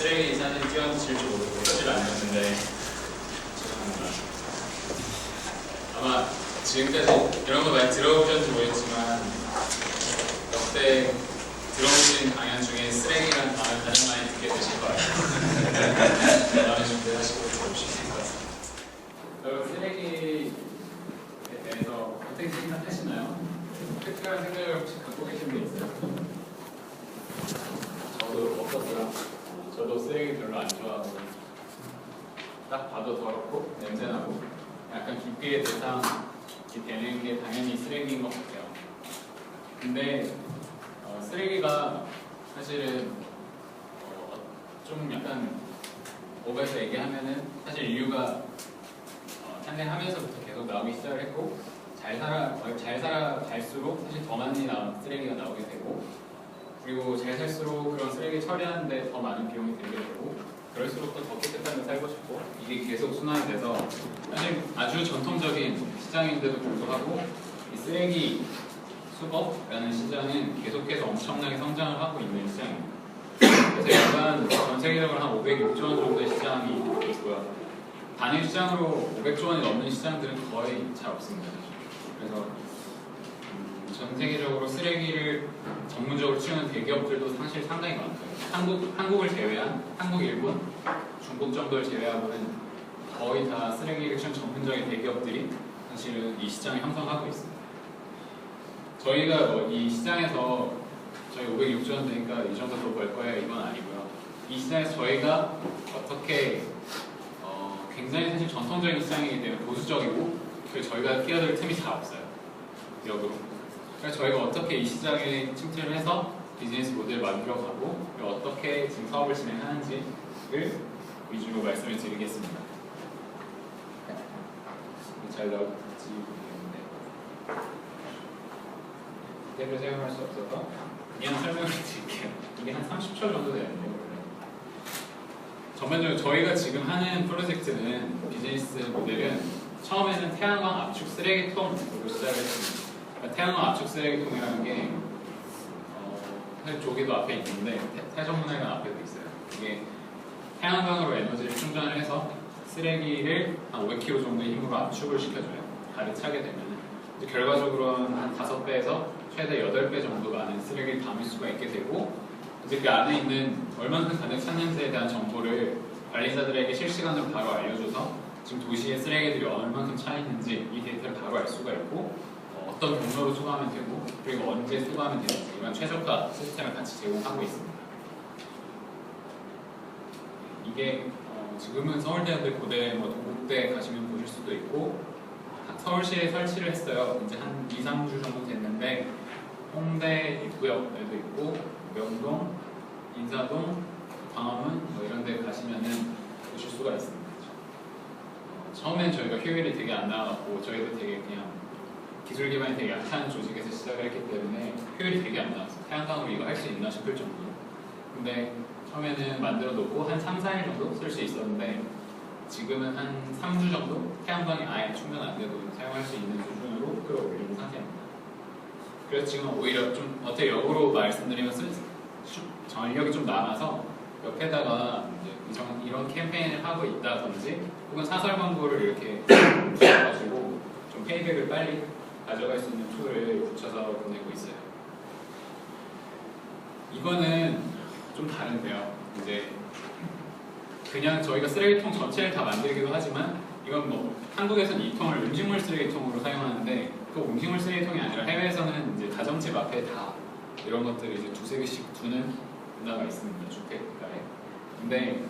쓰레기 사진 띄워주실 줄 모르고 표지를 안 했는데 죄송합니다. 아마 지금까지 이런 거 많이 들어보셨는지 모르겠지만 역대 들어보신 강연 중에 쓰레기라는 단어를 가장 많이 듣게 되실 것 같아요. 다음에 준비하시고 들어주시면 될 것 같습니다. 여러분 쓰레기에 대해서 어떻게 생각하시나요? 특별한 생각을 혹시 갖고 계신 분 있어요? 저도 없었어요. 저도 쓰레기 별로 안 좋아하고 딱 봐도 더럽고 냄새나고 약간 기피의 대상이 되는 게 당연히 쓰레기인 것 같아요. 근데 쓰레기가 사실은 좀 약간 오버해서 얘기하면은 사실 인류가 탄생하면서부터 계속 나오기 시작을 했고 잘 살아갈수록 사실 더 많이 쓰레기가 나오게 되고 그리고 잘 살수록 그런 쓰레기 처리하는데 더 많은 비용이 들게 되고 그럴수록 더 깨끗한 데 살고 싶고 이게 계속 순환이 돼서 사실 아주 전통적인 시장인데도 불구하고 이 쓰레기 수거라는 시장은 계속해서 엄청나게 성장을 하고 있는 시장입니다. 그래서 약간 전 세계적으로 한 506조 원 정도의 시장이 있고요. 단일 시장으로 500조 원이 넘는 시장들은 거의 잘 없습니다. 그래서 전 세계적으로 쓰레기를 전문적으로 치우는 대기업들도 사실 상당히 많고요. 한국을 제외한 한국, 일본, 중국 정도를 제외하고는 거의 다 쓰레기를 치우는 전문적인 대기업들이 사실은 이 시장을 형성하고 있습니다. 저희가 이 시장에서 저희 506조 원 되니까 이 정도 더 벌 거예요 이건 아니고요. 이 시장에서 저희가 어떻게 굉장히 사실 전통적인 시장이기 때문에 보수적이고 그래서 저희가 끼어들 틈이 잘 없어요. 역으로. 그래서 저희가 어떻게 이 시장에 침투를 해서 비즈니스 모델을 만들어가고 어떻게 지금 사업을 진행하는지를 위주로 말씀을 드리겠습니다. 잘 나올지 모르겠는데 탭을 사용할 수 없어서 그냥 설명을 드릴게요. 이게 한 30초 정도 되는데요. 전반적으로 저희가 지금 하는 프로젝트는 비즈니스 모델은 처음에는 태양광 압축 쓰레기통으로 시작을 했습니다. 그러니까 태양광 압축 쓰레기통이라는 게 사실 저기도 앞에 있는데 태전문화관 앞에도 있어요. 이게 태양광으로 에너지를 충전을 해서 쓰레기를 한 500kg 정도의 힘으로 압축을 시켜줘요. 발이 차게 되면 결과적으로는 한 5배에서 최대 8배 정도 많은 쓰레기를 담을 수가 있게 되고 이제 그 안에 있는 얼만큼 가득 찼는지에 대한 정보를 관리자들에게 실시간으로 바로 알려줘서 지금 도시의 쓰레기들이 얼만큼 차 있는지 이 데이터를 바로 알 수가 있고 어떤 경로로 수거하면 되고 그리고 언제 수거하면 되는지 이런 최적화 시스템을 같이 제공하고 있습니다. 이게 지금은 서울대학교 고대, 동국대 가시면 보실 수도 있고 서울시에 설치를 했어요. 이제 한 2, 3주 정도 됐는데 홍대 입구역에도 있고 명동, 인사동, 광화문 이런 데 가시면은 보실 수가 있습니다. 처음엔 저희가 효율이 되게 안 나왔고 저희도 되게 그냥 기술 기반이 되게 약한 조직에서 시작을 했기 때문에 효율이 되게 안 나왔어요. 태양광으로 이거 할 수 있나 싶을 정도로. 근데 처음에는 만들어 놓고 한 3, 4일 정도 쓸 수 있었는데 지금은 한 3주 정도 태양광이 아예 충전 안 돼도 사용할 수 있는 수준으로 끌어올리는 상태입니다. 그래서 지금 오히려 좀 어떻게 역으로 말씀드리면 전력이 좀 남아서 옆에다가 이런 캠페인을 하고 있다든지 혹은 사설 광고를 이렇게 붙여가지고 좀 페이백을 빨리 가져갈 수 있는 툴을 붙여서 보내고 있어요. 이거는 좀 다른데요. 이제 그냥 저희가 쓰레기통 전체를 다 만들기도 하지만 이건 한국에서는 이 통을 음식물 쓰레기통으로 사용하는데 그 음식물 쓰레기통이 아니라 해외에서는 이제 가정집 앞에 다 이런 것들을 이제 두세 개씩 두는 문화가 있습니다. 주택가에. 근데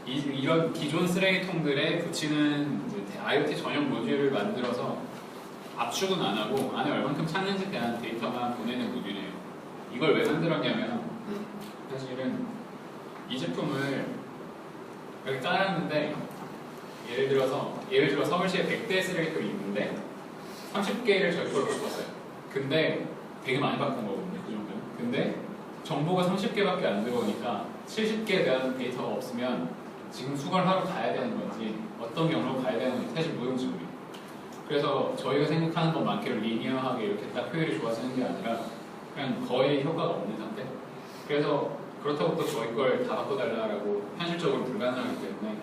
이런 기존 쓰레기통들에 붙이는 이제 IoT 전용 모듈을 만들어서 압축은 안 하고 안에 얼만큼 찼는지에 대한 데이터만 보내는 모듈이에요. 이걸 왜 만들었냐면 사실은 이 제품을 이렇게 깔았는데 예를 들어 서울시에 100대 쓰레기통이 있는데 30개를 저희 걸로 바꿨어요. 근데 되게 많이 바꾼 거거든요. 그 정도는. 근데 정보가 30개밖에 안 들어오니까 70개에 대한 데이터가 없으면 지금 수거를 하러 가야 되는 건지 어떤 경로로 가야 되는 건지 사실 무용지물이에요. 그래서 저희가 생각하는 것만큼 리니어하게 이렇게 딱 효율이 좋아지는 게 아니라 그냥 거의 효과가 없는 상태. 그래서 그렇다고 또 저희 걸 다 바꿔달라고 현실적으로 불가능하기 때문에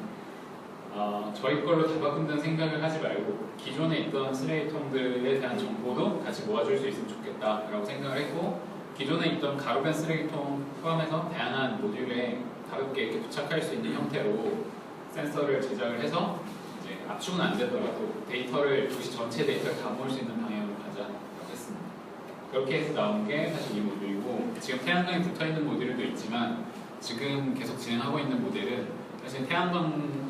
저희 걸로 다 바꾼다는 생각을 하지 말고 기존에 있던 쓰레기통들에 대한 정보도 같이 모아줄 수 있으면 좋겠다라고 생각을 했고, 기존에 있던 가로변 쓰레기통 포함해서 다양한 모듈에 가볍게 이렇게 부착할 수 있는 형태로 센서를 제작을 해서 이제 압축은 안 되더라도 데이터를 도시 전체 데이터를 다 모을 수 있는 방향으로 가자라고 했습니다. 그렇게 해서 나온 게 사실 이 모듈이고, 지금 태양광이 붙어있는 모듈도 있지만 지금 계속 진행하고 있는 모델은 사실 태양광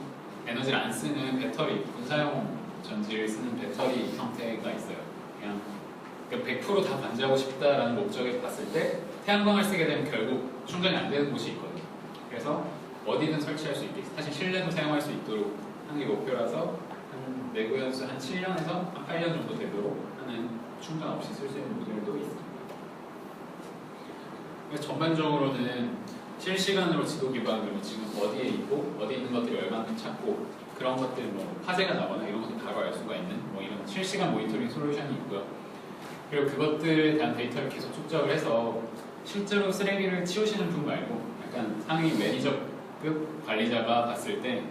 에너지를 안 쓰는 배터리, 군사용 전지를 쓰는 배터리 형태가 있어요. 그냥 100% 다 반지하고 싶다라는 목적에 봤을 때 태양광을 쓰게 되면 결국 충전이 안 되는 곳이 있거든요. 그래서 어디든 설치할 수 있게, 사실 실내도 사용할 수 있도록 하는 게 목표라서 한 내구 연수 한 7년에서 한 8년 정도 되도록 하는 충전 없이 쓸 수 있는 모델도 있습니다. 그래서 전반적으로는 실시간으로 지도 기반으로 지금 어디에 있고 어디 있는 것들이 얼마나 찾고 그런 것들 뭐 화재가 나거나 이런 것들 바로 알 수가 있는 뭐 이런 실시간 모니터링 솔루션이 있고요. 그리고 그것들에 대한 데이터를 계속 축적을 해서 실제로 쓰레기를 치우시는 분 말고 약간 상위 매니저급 관리자가 봤을 때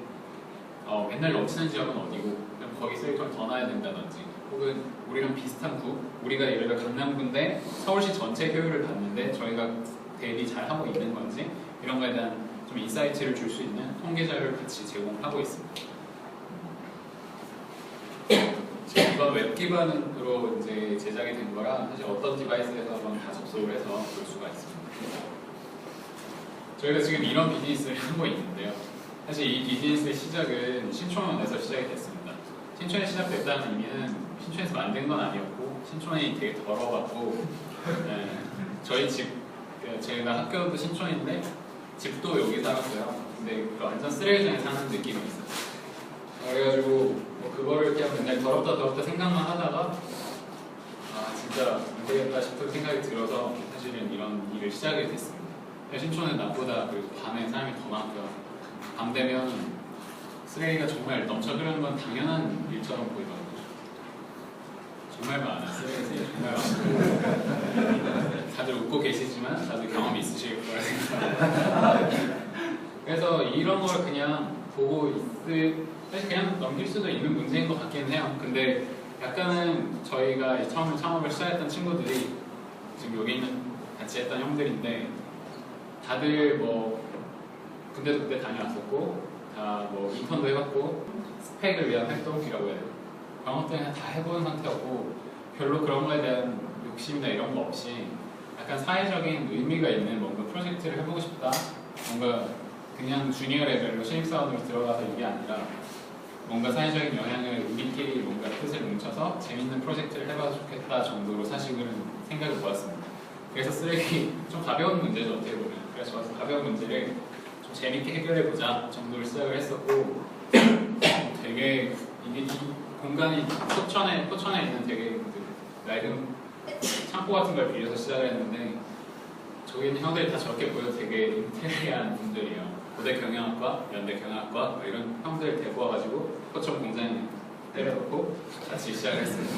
맨날 넘치는 지역은 어디고 그럼 거기 쓰레기통을 더 놔야 된다든지, 혹은 우리랑 비슷한 구, 우리가 예를 들어 강남구인데 서울시 전체 효율을 봤는데 저희가 대비 잘 하고 있는 건지 이런 거에 대한 좀 인사이트를 줄 수 있는 통계 자료를 같이 제공하고 있습니다. 이건 웹 기반으로 이제 제작이 된 거라 사실 어떤 디바이스에서건 다 접속을 해서 볼 수가 있습니다. 저희가 지금 이런 비즈니스를 하고 있는데요. 사실 이 비즈니스의 시작은 신촌에서 시작이 됐습니다. 신촌에 시작됐다는 의미는 신촌에서 만든 건 아니었고, 신촌이 되게 더러웠고, 저희 집, 제가 학교도 신촌인데 집도 여기 살았어요. 근데 완전 쓰레기장에 사는 느낌이 있어요. 그래가지고 뭐 그거를 그냥 맨날 더럽다 생각만 하다가 진짜 안 되겠다 싶은 생각이 들어서 사실은 이런 일을 시작하게 됐습니다. 신촌은 낮보다 그리고 밤에 사람이 더 많고요. 밤 되면 쓰레기가 정말 넘쳐 흐르는 건 당연한 일처럼 보이거든요. 정말 많아요. 쓰레기 정말 많고 다들 웃고 계시지만 다들 경험이 있으실 거라 생각합니다. 그래서 이런 걸 그냥 보고 사실 그냥 넘길 수도 있는 문제인 것 같기는 해요. 근데 약간은 저희가 처음에 창업을 시작했던 친구들이 지금 여기 있는 같이 했던 형들인데 다들 뭐 군대도 그때 다녀왔었고 다 뭐 인턴도 해봤고 스펙을 위한 활동이라고 해야 돼요. 그런 것들은 다 해본 상태였고 별로 그런 거에 대한 욕심이나 이런 거 없이 약간 사회적인 의미가 있는 뭔가 프로젝트를 해보고 싶다, 뭔가 그냥 주니어 레벨로 신입사원으로 들어가서 이게 아니라 뭔가 사회적인 영향을 우리끼리 뭔가 뜻을 뭉쳐서 재밌는 프로젝트를 해봐도 좋겠다 정도로 사실은 생각을 모았습니다. 그래서 쓰레기 좀 가벼운 문제죠, 어떻게 보면. 그래서 저도 가벼운 문제를 좀 재밌게 해결해보자 정도로 시작을 했었고, 되게 이 공간이 포천에 있는 되게 낡은 창고 같은 걸 빌려서 시작을 했는데, 저기 있는 형들이 다 저렇게 보여도 되게 인테리어한 분들이에요. 고대 경영학과, 연대 경영학과 뭐 이런 형들 데리고 와가지고 포천 공장에 때려놓고 같이 시작을 했습니다.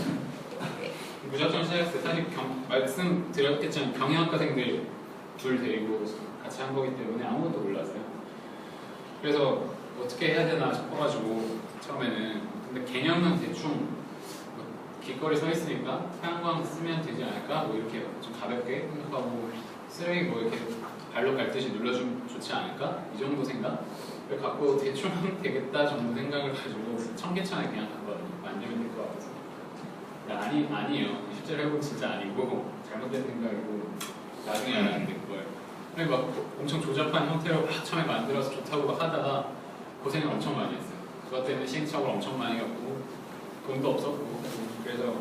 무작정 시작했을 때 사실 말씀드렸겠지만 경영학과생들 둘 데리고 같이 한 거기 때문에 아무것도 몰랐어요. 그래서 어떻게 해야 되나 싶어가지고 처음에는, 근데 개념은 대충 길거리 서 있으니까 태양광 쓰면 되지 않을까? 뭐 이렇게 좀 가볍게 생각하고, 쓰레기 뭐 이렇게 발로 밟듯이 눌러주면 좋지 않을까? 이 정도 생각을 갖고 대충 되겠다 정도 생각을 가지고 청계천에 그냥 갔거든요. 만들면 될 것 같아서. 아니에요. 실제로 해보면 진짜 아니고 잘못된 생각이고 나중에 알았는데 그걸. 근데 막 엄청 조잡한 형태로 막 처음에 만들어서 좋다고 막 하다가 고생을 엄청 많이 했어요. 그것 때문에 시행착오를 엄청 많이 겪고 돈도 없었고, 그래서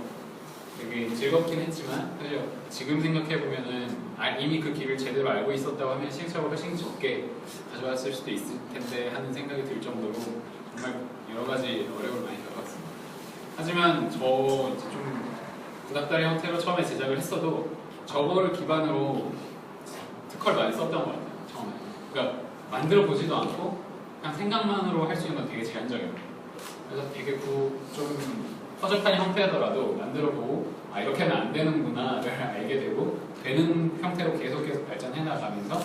되게 즐겁긴 했지만 사실 지금 생각해보면은 이미 그 길을 제대로 알고 있었다고 하면 시행착오를 훨씬 적게 가져왔을 수도 있을 텐데 하는 생각이 들 정도로 정말 여러 가지 어려움을 많이 겪었습니다. 하지만 저 이제 좀 구닥다리 형태로 처음에 제작을 했어도 저거를 기반으로 특허를 많이 썼던 것 같아요. 처음에. 그러니까 만들어 보지도 않고 그냥 생각만으로 할 수 있는 건 되게 제한적이에요. 그래서 되게 좀 허접한 형태더라도 만들어보고 이렇게 하면 안 되는구나를 알게 되고 되는 형태로 계속 발전해 나가면서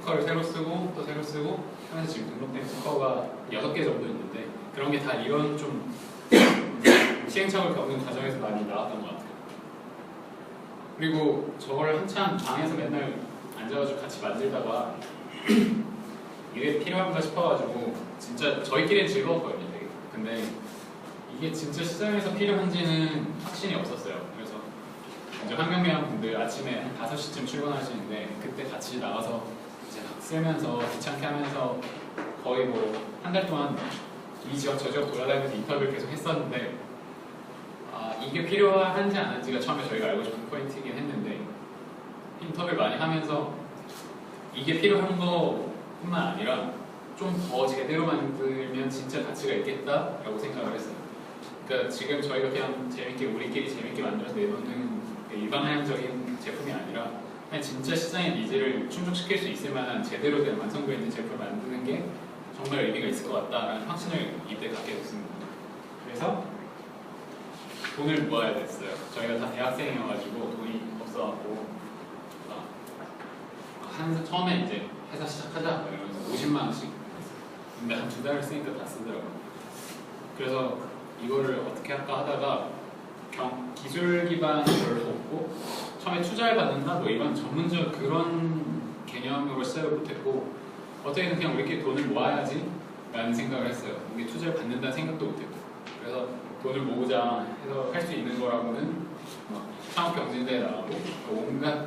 스티커를 새로 쓰고 또 새로 쓰고 하면서 지금 등록된 스티커가 6개 정도 있는데 그런 게 다 이런 좀 시행착오를 겪는 과정에서 많이 나왔던 것 같아요. 그리고 저걸 한참 방에서 맨날 앉아가지고 같이 만들다가 이게 필요한가 싶어가지고 진짜 저희끼리는 즐거웠거든요 되게. 근데 이게 진짜 시장에서 필요한지는 확신이 없었어요. 그래서 이제 환경미화 분들 아침에 한 5시쯤 출근하시는데 그때 같이 나가서 이제 막 쓰면서 귀찮게 하면서 거의 뭐 한 달 동안 이 지역 저 지역 돌아다니면서 인터뷰를 계속 했었는데 이게 필요한지 안 한지가 처음에 저희가 알고 싶은 포인트이긴 했는데 인터뷰를 많이 하면서 이게 필요한 것뿐만 아니라 좀 더 제대로 만들면 진짜 가치가 있겠다라고 생각을 했어요. 그러니까 지금 저희가 그냥 재밌게 우리끼리 재밌게 만들어서 내놓는 일반적인 제품이 아니라 그냥 진짜 시장의 니즈를 충족시킬 수 있을 만한 제대로 된 완성도 있는 제품을 만드는 게 정말 의미가 있을 것 같다라는 확신을 이때 갖게 됐습니다. 그래서 돈을 모아야 됐어요. 저희가 다 대학생이어가지고 돈이 없어갖고 처음에 이제 회사 시작하자 이러면서 50만 원씩 근데 한 2달을 쓰니까 다 쓰더라고요. 그래서 이거를 어떻게 할까 하다가 기술 기반이 별로 없고 처음에 투자를 받는다 뭐 이런 전문적 그런 개념으로 시작을 못했고 어떻게든 그냥 우리끼리 돈을 모아야지 라는 생각을 했어요. 이게 투자를 받는다는 생각도 못했고 그래서 돈을 모으자 해서 할 수 있는 거라고는 창업경진대에 나가고 온갖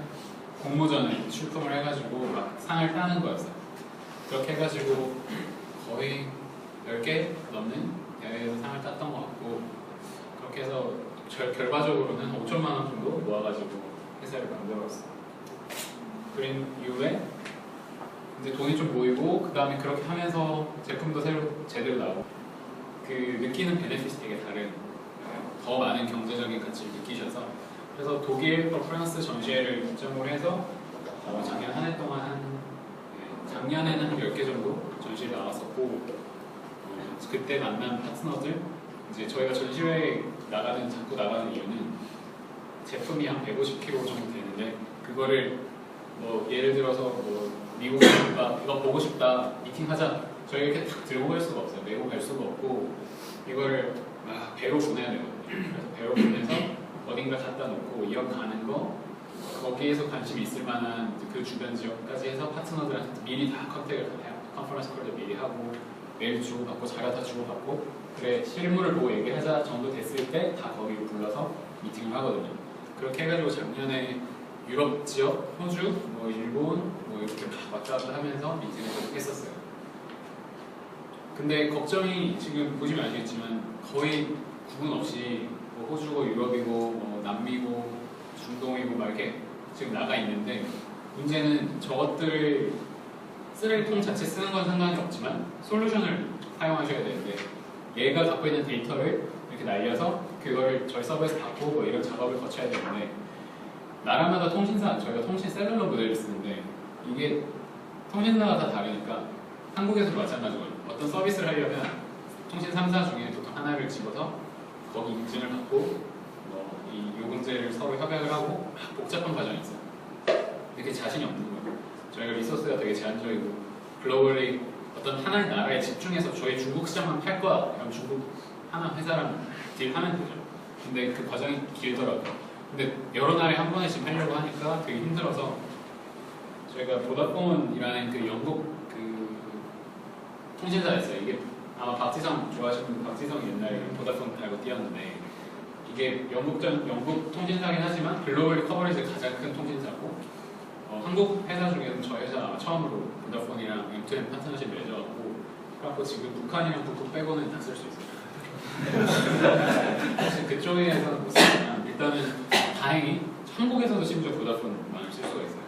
공모전에 출품을 해가지고 막 상을 따는 거였어요. 그렇게 해가지고 거의 10개 넘는 대회에서 상을 땄던 것 같고 그렇게 해서 결과적으로는 5천만 원 정도 모아가지고 회사를 만들었어요. 그린 이후에 이제 돈이 좀 모이고 그 다음에 그렇게 하면서 제품도 새로 제대로 나오고 그 느끼는 베네핏이 되게 다른 더 많은 경제적인 가치를 느끼셔서 그래서 독일과 프랑스 전시회를 중점으로 해서 작년 한 해 동안 작년에는 한 10개 정도 전시회 나왔었고 그때 만난 파트너들 이제 저희가 전시회에 자꾸 나가는 이유는 제품이 한 150kg 정도 되는데 그거를 뭐 예를 들어서 뭐 미국 가니까 이거 보고 싶다 미팅하자 저희 이렇게 탁 들고 갈 수가 없어요. 메고 갈 수가 없고 이걸 막 배로 보내야 되거든요. 그래서 배로 보내서 어딘가 갖다 놓고 이런 가는 거 거기에서 관심이 있을 만한 그 주변 지역까지 해서 파트너들한테 미리 다 컨퍼런스 콜도 미리 하고 메일 주고받고 자료 다 주고받고 그래 실물을 보고 얘기하자 정도 됐을 때 다 거기로 불러서 미팅을 하거든요. 그렇게 해가지고 작년에 유럽 지역, 호주, 뭐 일본 뭐 이렇게 왔다 갔다 하면서 미팅을 계속 했었어요. 근데 걱정이 지금 보시면 아시겠지만 거의 구분 없이 뭐 호주고 유럽이고 뭐 남미고 중동이고 막 이렇게 지금 나가 있는데 문제는 저것들 쓰레기통 자체 쓰는 건 상관이 없지만 솔루션을 사용하셔야 되는데 얘가 갖고 있는 데이터를 이렇게 날려서 그거를 저희 서버에서 받고 뭐 이런 작업을 거쳐야 되는데 나라마다 통신사, 저희가 통신 셀룰러 모델을 쓰는데 이게 통신사가 다 다르니까 한국에서도 마찬가지거든요. 어떤 서비스를 하려면 통신 3사 중에 보통 하나를 집어서 거기 인증을 받고 이 요금제를 서로 협약을 하고 복잡한 과정이 있어요. 이렇게 자신이 없는 거예요. 저희가 리소스가 되게 제한적이고 글로벌리 어떤 하나의 나라에 집중해서 저희 중국 시장만 팔 거야. 그럼 중국 하나 회사랑 딜하면 되죠. 근데 그 과정이 길더라고요. 근데 여러 나라에 한 번에 지금 하려고 하니까 되게 힘들어서 저희가 보다폰이라는 그 영국 그 통신사가 있어요. 이게 아마 박지성 좋아하시는 분 박지성이 옛날에 보다폰 달고 뛰었는데 이게 영국 통신사긴 하지만 글로벌 커버리지가 가장 큰 통신사고 한국 회사 중에는 저희 회사 처음으로 보다폰이랑 M2M 파트너십 맺어갖고 그래갖고 지금 북한이랑 북극 빼고는 다 쓸 수 있어요. 사실 그쪽에서 못 쓰지만 일단은 다행히 한국에서도 심지어 보다폰만을 쓸 수가 있어요.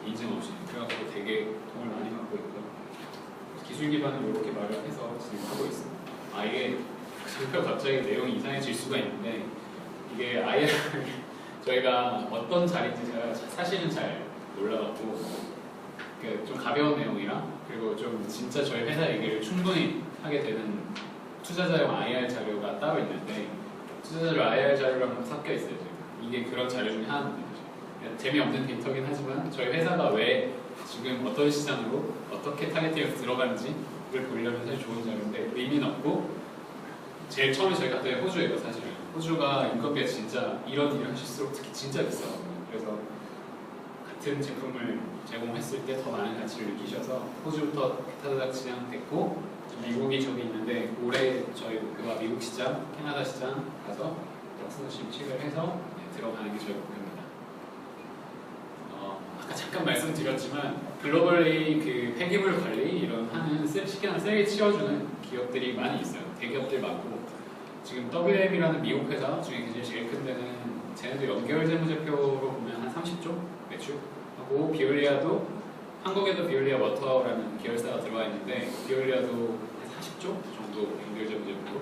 인증 없이. 그래갖고 되게 도움을 많이 받고 있고요. 기술 기반을 이렇게 말을 해서 지금 하고 있습니다. 이게 갑자기 내용이 이상해질 수가 있는데 이게 IR 저희가 어떤 자리인지 제가 사실은 잘 몰라갖고 좀 가벼운 내용이라 그리고 좀 진짜 저희 회사 얘기를 충분히 하게 되는 투자자용 IR 자료가 따로 있는데 투자자료 IR 자료랑 섞여 있어요. 이게 그런 자료 중에 하나입니다. 재미없는 데이터긴 하지만 저희 회사가 왜 지금 어떤 시장으로 어떻게 타겟팅해서 들어가는지를 보려면 사실 좋은 자료인데 의미는 없고 제일 처음에 저희가 갔던 게 호주예요. 사실은 호주가 인건비가 진짜 이런 일을 하실수록 특히 진짜 비싸거든요. 그래서 같은 제품을 제공했을 때 더 많은 가치를 느끼셔서 호주부터 타다닥 진행됐고 미국이 저기 있는데 올해 저희 목표가 미국 시장, 캐나다 시장 가서 스노십을 해서 들어가는 게 저희 목표입니다. 아까 잠깐 말씀드렸지만 글로벌리 그 폐기물 관리 이런 하는 식량을 쓰레기 치워주는 기업들이 많이 있어요. 대기업들 많고 지금 WM이라는 미국 회사 중에 제일 큰 데는 쟤네도 연결 재무제표로 보면 한 30조 매출하고 비올리아도 한국에도 비올리아 워터라는 계열사가 들어와 있는데 비올리아도 40조 정도 연결 재무제표로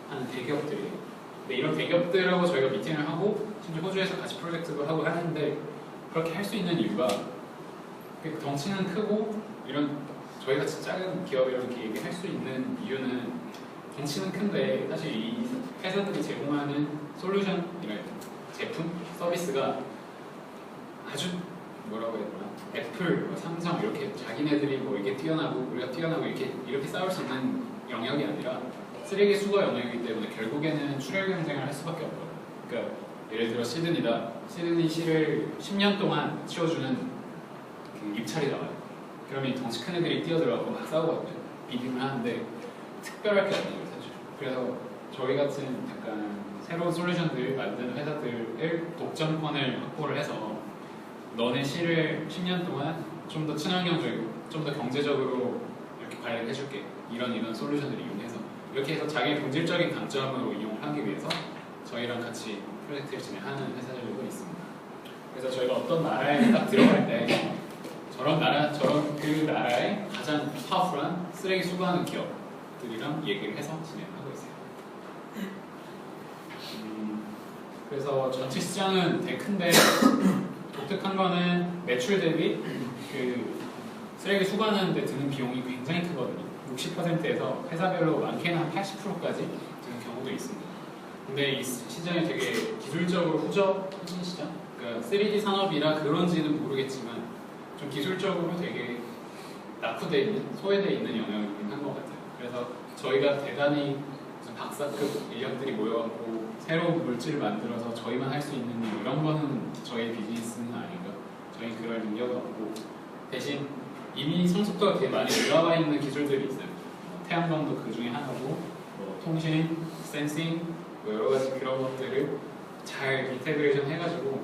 하는 대기업들이에요. 근데 이런 대기업들하고 저희가 미팅을 하고 심지어 호주에서 같이 프로젝트도 하고 하는데 그렇게 할 수 있는 이유가 덩치는 크고 이런 저희 같이 작은 기업이랑 이렇게 얘기할 수 있는 이유는 덩치는 큰데 사실 이 회사들이 제공하는 솔루션이랄 제품, 서비스가 아주 뭐라고 해야 되나 애플, 삼성 이렇게 자기네들이 뭐 이렇게 뛰어나고 우리가 뛰어나고 이렇게 싸울 수 있는 영역이 아니라 쓰레기 수거 영역이기 때문에 결국에는 출혈 경쟁을 할 수밖에 없거든요. 그러니까 예를 들어 시드니시를 10년 동안 치워주는 그 입찰이 나와요. 그러면 이 덩치 큰 애들이 뛰어들어가고 막 싸우거든요. 비딩을 하는데 특별할 게 없는 거예요, 사실. 그래서 저희 같은 약간 새로운 솔루션들 만드는 회사들을 독점권을 확보를 해서 너네 시를 10년 동안 좀 더 친환경적이고 좀 더 경제적으로 이렇게 관리를 해줄게. 이런 솔루션들을 이용해서 이렇게 해서 자기의 본질적인 강점으로 이용을 하기 위해서 저희랑 같이 프로젝트를 진행하는 회사들도 있습니다. 그래서 저희가 어떤 나라에 딱 들어갈 때 그 나라의 가장 파워풀한 쓰레기 수거하는 기업들이랑 얘기를 해서 진행하고 있어요. 그래서 전체 시장은 되게 큰데 독특한 거는 매출 대비 그 쓰레기 수거하는 데 드는 비용이 굉장히 크거든요. 60%에서 회사별로 많게는 한 80%까지 드는 경우도 있습니다. 근데 이 시장이 되게 기술적으로 후진 시장? 그러니까 3D 산업이라 그런지는 모르겠지만 좀 기술적으로 되게 낙후되어 있는, 소외되어 있는 영역이긴 한 것 같아요. 그래서 저희가 대단히 박사급 인력들이 모여갖고 새로운 물질을 만들어서 저희만 할 수 있는 일, 이런 거는 저희 비즈니스는 아니고 저희 그럴 능력은 없고 대신 이미 성숙도가 되게 많이 올라와 있는 기술들이 있어요. 태양광도 그 중에 하나고 뭐 통신, 센싱 뭐 여러 가지 그런 것들을 잘 인테그레이션 해가지고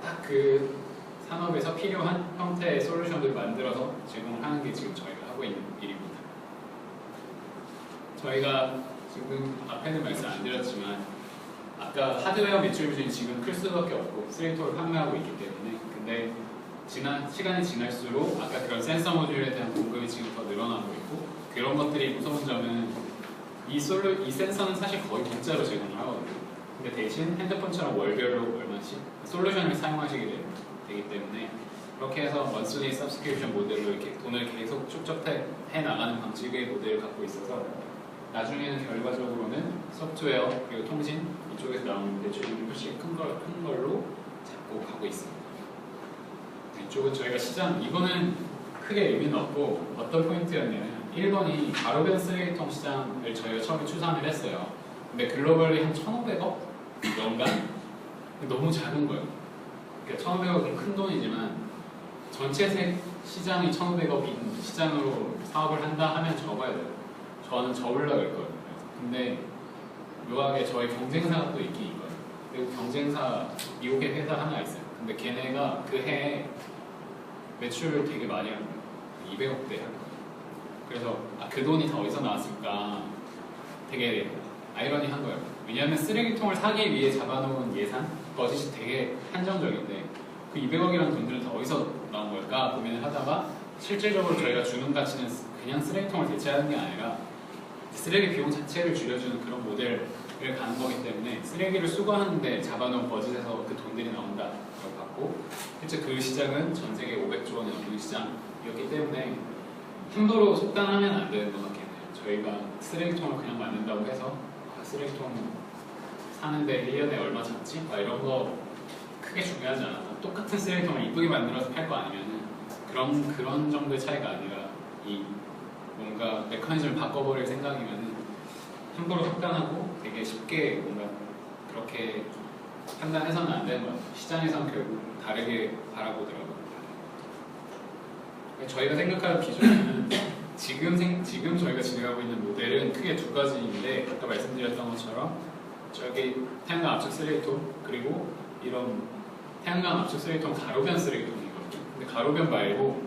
딱 그 산업에서 필요한 형태의 솔루션들을 만들어서 제공을 하는 게 지금 저희가 하고 있는 일입니다. 저희가 지금 앞에는 말씀 안 드렸지만 아까 하드웨어 매출 비중이 지금 클 수밖에 없고 쓰레기통을 판매하고 있기 때문에 근데 시간이 지날수록 아까 그런 센서 모듈에 대한 공급이 지금 더 늘어나고 있고 그런 것들이 무서운 점은 이 센서는 사실 거의 공짜로 제공을 하거든요. 근데 대신 핸드폰처럼 월별로 얼마씩 솔루션을 사용하시게 되기 때문에 그렇게 해서 먼슬리 서브스크립션 모델로 이렇게 돈을 계속 축적해 나가는 방식의 모델을 갖고 있어서 나중에는 결과적으로는 소프트웨어 그리고 통신 이쪽에서 나오는 매출이 훨씬 큰 걸로 잡고 가고 있습니다. 이쪽은 저희가 시장 이거는 크게 의미는 없고 어떤 포인트였냐면 1번이 가로변 쓰레기통 시장을 저희가 처음에 추산을 했어요. 근데 글로벌리 한 1,500억 연간 너무 작은 거예요. 그러니까 1,500억은 큰 돈이지만 전체 시장이 1,500억인 시장으로 사업을 한다 하면 접어야 돼요. 저는 접으려고 했거든요. 근데 묘하게 저희 경쟁사가 또 있긴 있거든요. 그리고 경쟁사 미국의 회사 하나 있어요. 근데 걔네가 그 해에 매출을 되게 많이 하는 거예요. 200억대 할 거예요. 그래서 그 돈이 다 어디서 나왔을까 되게 아이러니한 거예요. 왜냐하면 쓰레기통을 사기 위해 잡아놓은 예산, 버짓이 되게 한정적인데 그 200억이라는 돈들은 다 어디서 나온 걸까 고민을 하다가 실질적으로 저희가 주는 가치는 그냥 쓰레기통을 대체하는 게 아니라 쓰레기 비용 자체를 줄여주는 그런 모델을 가는 거기 때문에 쓰레기를 수거하는데 잡아놓은 버짓에서 그 돈들이 나온다고 봤고 실제 그 시장은 전 세계 500조 원의 어느 시장이었기 때문에 힘도로 속단하면 안 되는 것 같긴 해요. 저희가 쓰레기통을 그냥 만든다고 해서 쓰레기통 사는데 1년에 얼마 잡지? 이런 거 크게 중요하지 않아서 똑같은 쓰레기통을 이쁘게 만들어서 팔 거 아니면은 그런 정도의 차이가 아니라 이 뭔가 메커니즘을 바꿔버릴 생각이면은 함부로 확단하고 되게 쉽게 뭔가 그렇게 판단해서는 안 되는 것 같아요. 시장에서는 결국 다르게 바라보더라고요. 저희가 생각하는 기준은 지금 저희가 진행하고 있는 모델은 크게 두 가지인데 아까 말씀드렸던 것처럼 저기 태양광 압축 쓰레기통 그리고 이런 태양광 압축 쓰레기통 가로변 쓰레기통이거든요. 근데 가로변 말고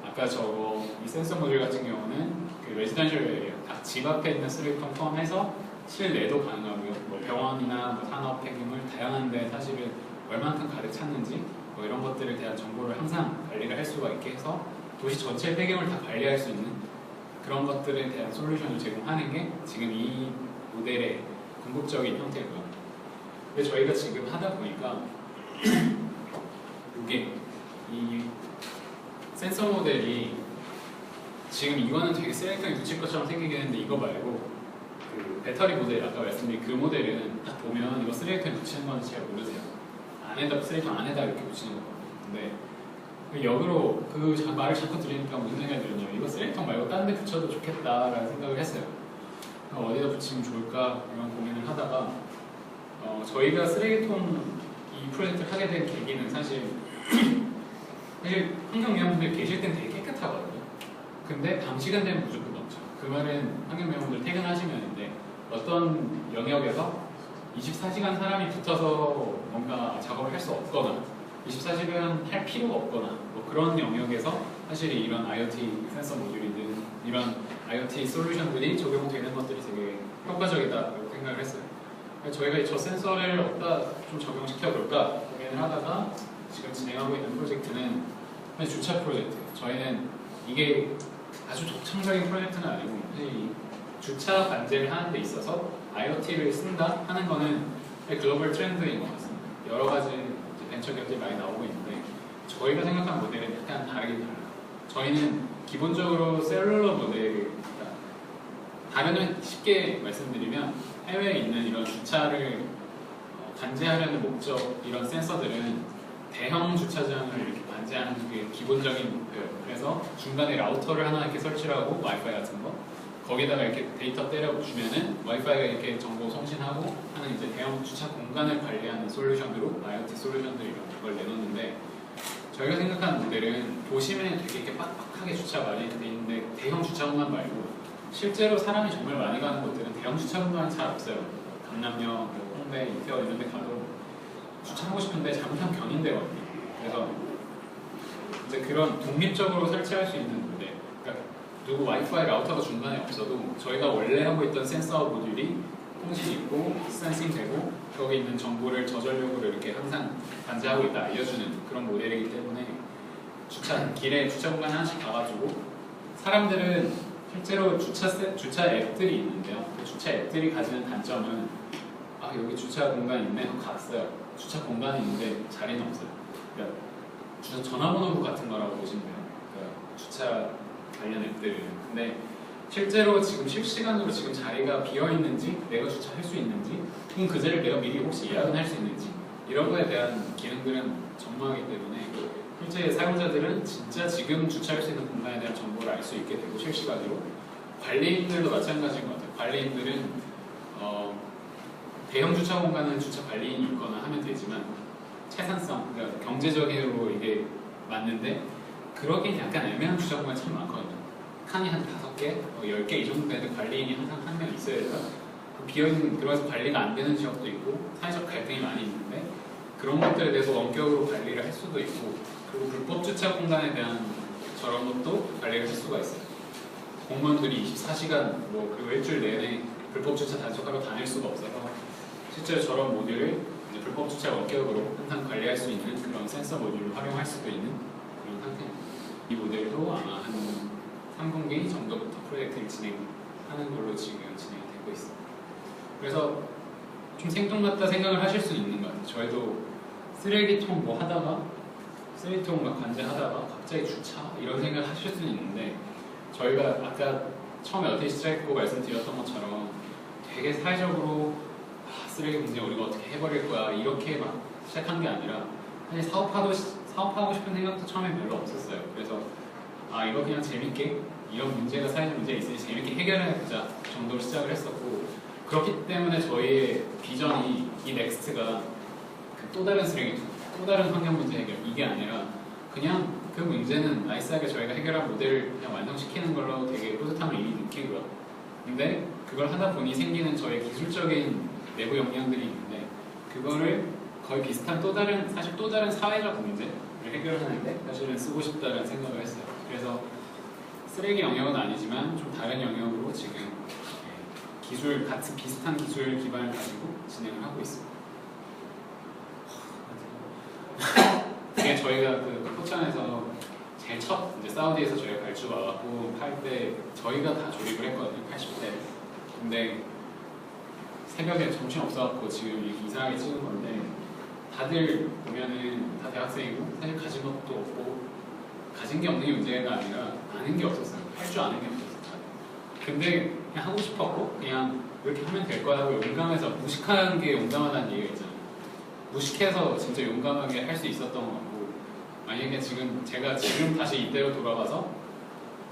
아까 이 센서 모듈 같은 경우는 그 레지던셜 에리어 집 앞에 있는 쓰레기통 포함해서 실내도 가능하고요. 뭐 병원이나 뭐 산업 폐기물 다양한 데 사실은 얼만큼 가득 찼는지 뭐 이런 것들에 대한 정보를 항상 관리를 할 수가 있게 해서 도시 전체 폐기물을 다 관리할 수 있는 그런 것들에 대한 솔루션을 제공하는 게 지금 이 모델의 궁극적인 형태고요. 근데 저희가 지금 하다 보니까 이게 이 센서 모델이 지금 이거는 되게 쓰레기통에 묻힐 것처럼 생기긴 했는데 이거 말고 그 배터리 모델 아까 말씀드린 그 모델은 딱 보면 이거 쓰레기통에 묻히는 건지 잘 모르세요. 쓰레기통 안에다 이렇게 묻히는 거거든요. 근데 역으로 그 말을 자꾸 들으니까 무슨 생각이 들었냐면 이거 쓰레기통 말고 다른 데 붙여도 좋겠다라는 생각을 했어요. 어디다 붙이면 좋을까 이런 고민을 하다가 저희가 쓰레기통 이 프로젝트를 하게 된 계기는 사실 환경미화분들 계실 땐 되게 깨끗하거든요. 근데 밤 시간 되면 무조건 넘쳐. 그 말은 환경미화분들 퇴근하시면인데 어떤 영역에서 24시간 사람이 붙어서 뭔가 작업을 할 수 없거나 24시간 할 필요가 없거나 뭐 그런 영역에서 사실 이런 IoT 센서 모듈이든 이런 IoT 솔루션들이 적용되는 것들이 되게 효과적이다고 생각을 했어요. 저희가 저 센서를 어디다 좀 적용시켜 볼까 고민을 하다가 지금 진행하고 있는 프로젝트는 주차 프로젝트. 저희는 이게 아주 독창적인 프로젝트는 아니고 이 주차 관제를 하는 데 있어서 IoT를 쓴다 하는 거는 글로벌 트렌드인 것 같습니다. 여러 가지 벤처 기업들이 많이 나오고 있는데 저희가 생각한 모델은 약간 다르긴 달라요. 저희는 기본적으로 셀룰러 모델, 다른 쉽게 말씀드리면 해외에 있는 이런 주차를 관제하려는 목적 이런 센서들은 대형 주차장을 이렇게 관제하는 게 기본적인 목표예요. 그래서 중간에 라우터를 하나 이렇게 설치를 하고 와이파이 같은 거 거기다가 이렇게 데이터 때려주면은 와이파이가 이렇게 정보 송신하고 하는 이제 대형 주차 공간을 관리하는 솔루션으로 IoT 솔루션들이 이런 걸 내놓는데 저희가 생각하는 모델은 도심에 되게 이렇게 빡빡하게 주차 많이 돼 있는데 대형 주차 공간 말고 실제로 사람이 정말 많이 가는 곳들은 대형 주차 공간이 잘 없어요. 강남역, 홍대, 이태원 이런 데 가도 주차하고 싶은데 잘못하면 견인되거든요. 그래서 이제 그런 독립적으로 설치할 수 있는 모델, 그러니까 누구 와이파이 라우터가 중간에 없어도 저희가 원래 하고 있던 센서 모듈이 통신 있고 센싱 되고 거기 있는 정보를 저전력으로 이렇게 항상 관제하고 있다 알려주는 그런 모델이기 때문에 길에 주차 공간 하나씩 가가지고 사람들은 실제로 주차 앱들이 있는데요. 그 주차 앱들이 가지는 단점은 여기 주차 공간 있네 하고 갔어요. 주차 공간이 있는데 자리는 없어요. 그러니까 주차 전화번호부 같은 거라고 보시면 돼요. 그러니까 주차 관련 앱들은. 근데 실제로 지금 실시간으로 지금 자리가 비어 있는지, 내가 주차할 수 있는지, 혹은 그 자리를 내가 미리 혹시 예약은 할 수 있는지 이런 거에 대한 기능들은 전무하기 때문에 실제 사용자들은 진짜 지금 주차할 수 있는 공간에 대한 정보를 알 수 있게 되고 실시간으로 관리인들도 마찬가지인 것 같아요. 관리인들은 대형 주차 공간은 주차 관리인이 있거나 하면 되지만 채산성, 그러니까 경제적으로 이게 맞는데 그러기엔 약간 애매한 주차 공간이 참 많거든요. 칸이 한 5개, 10개 이 정도 되는데 관리인이 항상 한 명 있어야 돼서 비어있는 들어가서 관리가 안 되는 지역도 있고 사회적 갈등이 많이 있는데 그런 것들에 대해서 원격으로 관리를 할 수도 있고 그리고 불법 주차 공간에 대한 저런 것도 관리를 할 수가 있어요. 공무원들이 24시간 그리고 일주일 내내 불법 주차 단속하러 다닐 수가 없어서 실제로 저런 모듈을 이제 불법 주차 원격으로 항상 관리할 수 있는 그런 센서 모듈을 활용할 수도 있는 그런 상태입니다. 이 모델도 아마 한 3분기 정도부터 프로젝트를 진행하는 걸로 지금 진행이 되고 있습니다. 그래서 좀 생뚱맞다 생각을 하실 수 있는 것 같아요. 저희도 쓰레기통 하다가 쓰레기통 관제하다가 갑자기 주차 이런 생각을 하실 수는 있는데 저희가 아까 처음에 어떻게 시작했고 말씀드렸던 것처럼 되게 사회적으로 쓰레기 문제 우리가 어떻게 해버릴 거야 이렇게 시작한 게 아니라 사실 사업하고 싶은 생각도 처음에 별로 없었어요. 그래서 이거 그냥 재밌게 이런 문제가 사회적 문제가 있으니 재밌게 해결해보자 정도로 시작을 했었고, 그렇기 때문에 저희의 비전이 이 넥스트가 또 다른 쓰레기, 또 다른 환경 문제 해결 이게 아니라 그냥 그 문제는 나이스하게 저희가 해결한 모델을 그냥 완성시키는 걸로 되게 뿌듯함을 이미 느끼고요. 근데 그걸 하다 보니 생기는 저의 기술적인 내부 역량들이 있는데 그거를 거의 비슷한 사실 또 다른 사회적 문제를 해결하는데 사실은 쓰고 싶다는 생각을 했어요. 그래서 쓰레기 영역은 아니지만 좀 다른 영역으로 지금 같은 비슷한 기술 기반을 가지고 진행을 하고 있습니다. 이게 저희가 그 포천에서 제일 첫 이제 사우디에서 저희가 발주 와갖고 할 때 저희가 다 조립을 했거든요. 80대. 근데 새벽에 정신 없어갖고 지금 이렇게 이상하게 찍은 건데 다들 보면은 다 대학생이고 사실 가진 것도 없고 가진 게 없는 게 문제가 아니라 아는 게 없었어요. 할 줄 아는 게 없었어요. 근데 그냥 하고 싶었고 그냥 이렇게 하면 될 거라고 용감해서 무식한 게 용감하다는 얘기가 있잖아요. 무식해서 진짜 용감하게 할 수 있었던 것 같고, 만약에 제가 지금 다시 이때로 돌아가서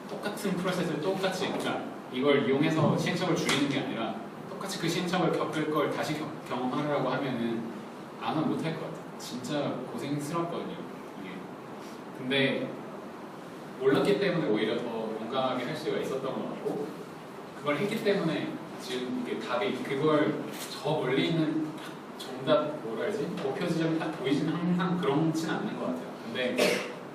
똑같은 프로세스를 똑같이 그러니까 이걸 이용해서 시행착오를 줄이는 게 아니라 똑같이 그 시행착오를 겪을 걸 다시 경험하려고 하면은 아마 못할 것 같아요. 진짜 고생스럽거든요 이게. 근데 몰랐기 때문에 오히려 더 용감하게 할 수가 있었던 것 같고, 그걸 했기 때문에 지금 이게 답이 그걸 저 멀리 있는 정답 뭐라 해야지 목표 지점이 딱 보이지는 항상 그렇진 않는 것 같아요. 근데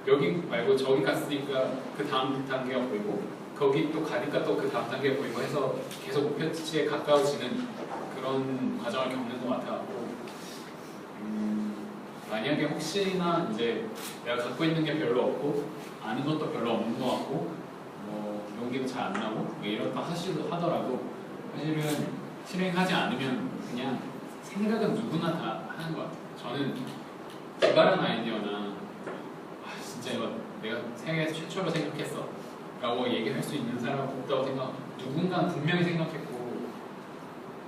여기 말고 저기 갔으니까 그 다음 단계가 보이고 거기 또 가니까 또 그 다음 단계가 보이고 해서 계속 목표치에 가까워지는 그런 과정을 겪는 것 같아갖고 만약에 혹시나 이제 내가 갖고 있는 게 별로 없고 아는 것도 별로 없는 것 같고 뭐 용기도 잘 안 나고 뭐 이렇다 하더라도 사실은 실행하지 않으면 그냥 생각은 누구나 다 하는 것 같아요. 저는 개발한 아이디어나 진짜 이거 내가 세계에서 최초로 생각했어 라고 얘기할 수 있는 사람은 없다고 생각합니다. 누군가는 분명히 생각했고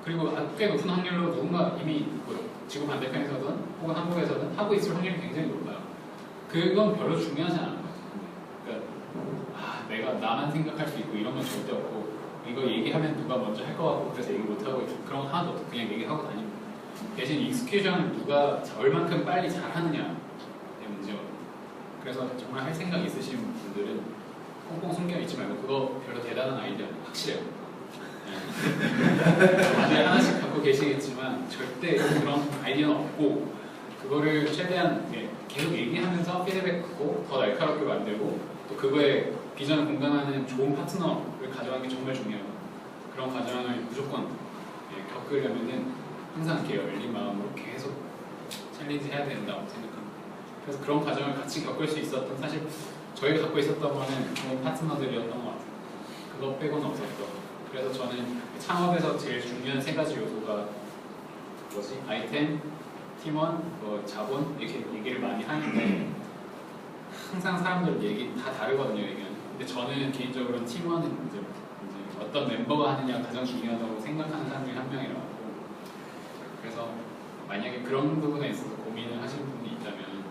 그리고 꽤 높은 확률로 누군가 이미 지구 반대편에서든 혹은 한국에서든 하고 있을 확률이 굉장히 높아요. 그건 별로 중요하지 않은 것 같아요. 그러니까 내가 나만 생각할 수 있고 이런 건 절대 없고 이거 얘기하면 누가 먼저 할 것 같고 그래서 얘기 못하고 그런 거 하나도 없고 그냥 얘기하고 다닙니다. 대신 익스큐션을 누가 얼만큼 빨리 잘하느냐의 문제거든요. 그래서 정말 할 생각 있으신 분들은 꽁꽁 숨겨있지 말고 그거 별로 대단한 아이디어는 확실해요. 다들 하나씩 갖고 계시겠지만 절대 그런 아이디어는 없고 그거를 최대한 계속 얘기하면서 피드백 받고 더 날카롭게 만들고 또 그거에 비전을 공감하는 좋은 파트너를 가져가는 게 정말 중요해요. 그런 과정을 무조건 겪으려면은 항상 이렇게 열린 마음으로 계속 챌린지 해야 된다고 생각합니다. 그래서 그런 과정을 같이 겪을 수 있었던 사실 저희가 갖고 있었던 거는 좋은 파트너들이었던 것 같아요. 그거 빼고는 없었던. 그래서 저는 창업에서 제일 중요한 세 가지 요소가 아이템, 팀원, 자본 이렇게 얘기를 많이 하는데 항상 사람들 얘기 다 다르거든요. 얘기는. 근데 저는 개인적으로는 팀원은 이제 어떤 멤버가 하느냐가 가장 중요하다고 생각하는 사람 중에 한 명이라고. 그래서 만약에 그런 부분에 있어서 고민을 하시는 분이 있다면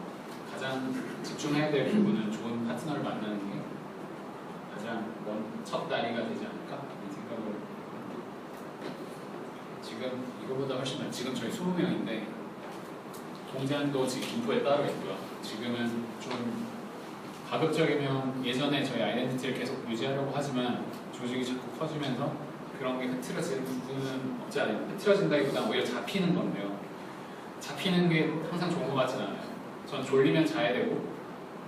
가장 집중해야 될 부분은 좋은 파트너를 만나는 게 가장 첫 다리가 되지 않을까 하는 생각을 합니다. 지금 이거보다 훨씬 많이 지금 저희 20명인데 동장도 지금 김포에 따로 있고요. 지금은 좀 가급적이면 예전에 저희 아이덴티티를 계속 유지하려고 하지만 조직이 자꾸 커지면서 그런 게 흐트러지는 부분은 없지 않아요. 흐트러진다기보다 오히려 잡히는 건데요. 잡히는 게 항상 좋은 것 같지는 않아요. 전 졸리면 자야 되고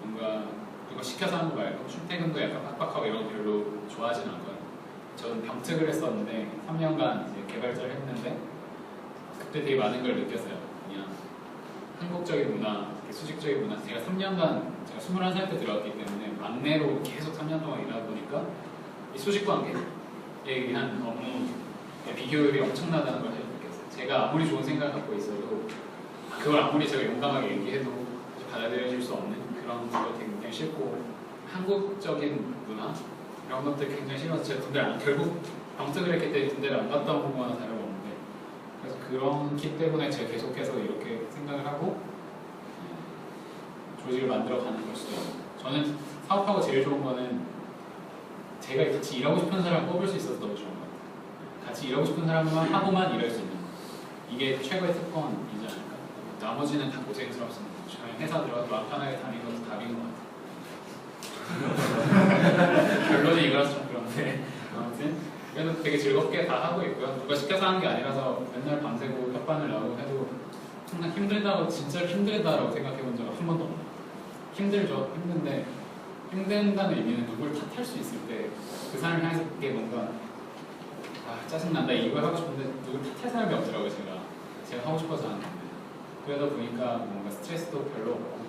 뭔가 이거 시켜서 하는 거 말고 출퇴근도 약간 빡빡하고 이런 거 별로 좋아하진 않거든요. 저는 병특을 했었는데 3년간 이제 개발자를 했는데 그때 되게 많은 걸 느꼈어요. 그냥 한국적인 문화, 수직적인 문화. 제가 3년간 제가 21살 때 들어갔기 때문에 막내로 계속 3년 동안 일하다 보니까 이 수직관계에 의한 업무 비교율이 엄청나다는 걸 느꼈어요. 제가 아무리 좋은 생각을 갖고 있어도 그걸 아무리 제가 용감하게 얘기해도 받아들여질 수 없는 그런 거 굉장히 싫고 한국적인 문화 이런 것들 굉장히 싫어서 제가 군대를 결국 병특을 했기 때문에 군대를 안 갔다 온 거나 다름없는데 그래서 그렇기 때문에 제가 계속해서 이렇게 생각을 하고 조직을 만들어가는 걸 수도 있고, 저는 사업하고 제일 좋은 거는 제가 같이 일하고 싶은 사람 뽑을 수 있어서 너무 좋은 것 같아요. 같이 일하고 싶은 사람만 하고만 일할 수 있는 거. 이게 최고의 특권이지 않을까. 나머지는 다 고생스럽습니다. 저희 회사 들어가서 마음 편하게 다니는 것도 답인 것 같아요. 결론이 이거라서 좀 그런데 아무튼 그래도 되게 즐겁게 다 하고 있고요. 누가 시켜서 하는 게 아니라서 맨날 밤새고 협반을 나오고 해도 항상 힘들다고, 진짜 힘들다라고 생각해 본 적은 한 번도 없어요. 힘들죠. 힘든데 힘든다는 의미는 누굴 탓할 수 있을 때 그 사람을 향해서 그게 뭔가 짜증난다 이걸 하고 싶은데 누굴 탓할 사람이 없더라고요. 제가 하고 싶어서 하는 건데 그러다 보니까 뭔가 스트레스도 별로 없고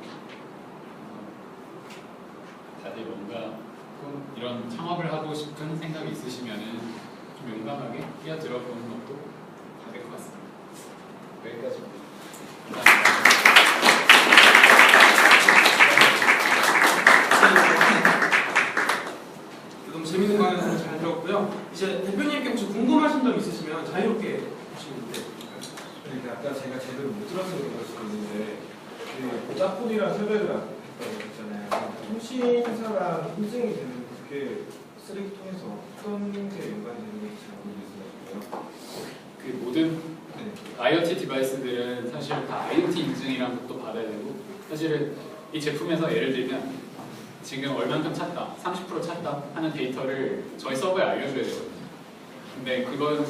다들 뭔가 이런 창업을 하고 싶은 생각이 있으시면은 좀 용감하게 뛰어들어 보는 것도 다 될 것 같습니다. 여기까지입니다. 너무 재밌는 강연을 잘 들었고요. 이제 대표님께 혹시 궁금하신 점 있으시면 자유롭게 하시면 돼요. 그러니까 아까 제가 제대로 못 들어서 그럴 수도 있는데 그 보다폰이랑 협약을 했다고 했잖아요. 통신사랑 인증이 되는 그게 쓰레기통에서 어떤 게 연관이 되는 건지 잘 모르겠어요. 그 모든 IoT 디바이스들은 사실 다 IoT 인증이라는 것도 받아야 되고, 사실은 이 제품에서 예를 들면 지금 얼만큼 찼다, 30% 찼다 하는 데이터를 저희 서버에 알려줘야 되거든요. 근데 그건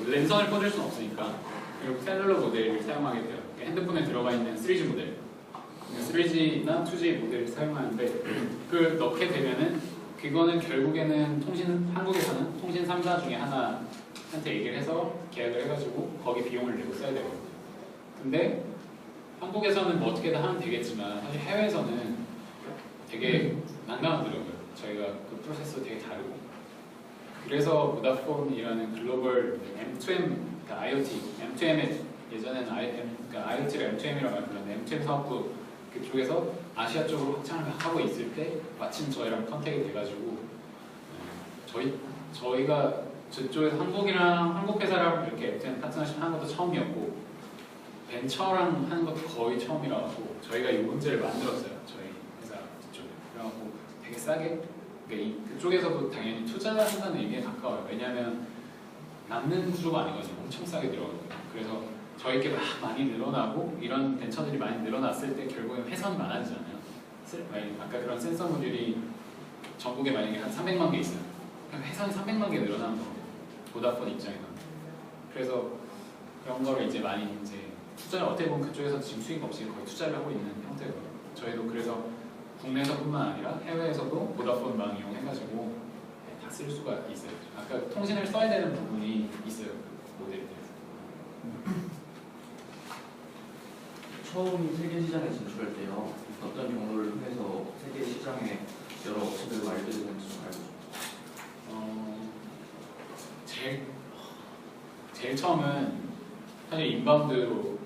랜선을 꽂을 수는 없으니까 결국 셀룰러 모델을 사용하게 돼요. 핸드폰에 들어가 있는 3G 모델, 3G나 2G 모델을 사용하는데 그걸 넣게 되면은 그거는 결국에는 한국에서는 통신 3사 중에 하나한테 얘기를 해서 계약을 해가지고 거기 비용을 내고 써야 되거든요. 근데 한국에서는 뭐 어떻게든 하면 되겠지만 사실 해외에서는 되게 난감하더라고요. 저희가 그 프로세스도 되게 다르고. 그래서 보다폰이라는 글로벌 M2M, 그러니까 IoT, M2M에 예전에는 그러니까 IoT를 M2M이라고 불렀는데 M2M 사업부 그쪽에서 아시아 쪽으로 확장을 하고 있을 때 마침 저희랑 컨택이 돼가지고 저희가 저쪽에서 한국 회사랑 이렇게 M2M 파트너십 하는 것도 처음이었고 벤처랑 하는 것도 거의 처음이라고 저희가 이 문제를 만들었어요. 저희 회사 쪽에. 그래갖고 되게 싸게 그러니까 그쪽에서도 당연히 투자한다는 의미에 가까워요. 왜냐하면 남는 구조가 아니거든요. 엄청 싸게 들어가거든요. 그래서 저희게 막 많이 늘어나고 이런 벤처들이 많이 늘어났을 때 결국엔 회선이 많아지잖아요. 아까 그런 센서 모듈이 전국에 만약에 한 300만 개 있어요. 그럼 회선이 300만 개 늘어나는 거거든요. 보다폰 입장에서는. 그래서 그런 거를 이제 많이 이제 투자를 어떻게 보면 그쪽에서 지금 수익 없이 거의 투자를 하고 있는 형태거든요. 저희도 그래서 국내에서뿐만 아니라 해외에서도 보다폰망 이용해가지고 다 쓸 수가 있어요. 아까 통신을 써야 되는 부분이 있어요. 모델에 대해서. 처음 세계 시장에 진출할 때요. 어떤 경로를 통해서 세계 시장에 여러 업체들과 알게 되는지 좀 알고 싶어요. 제일 처음은 사실 인바운드로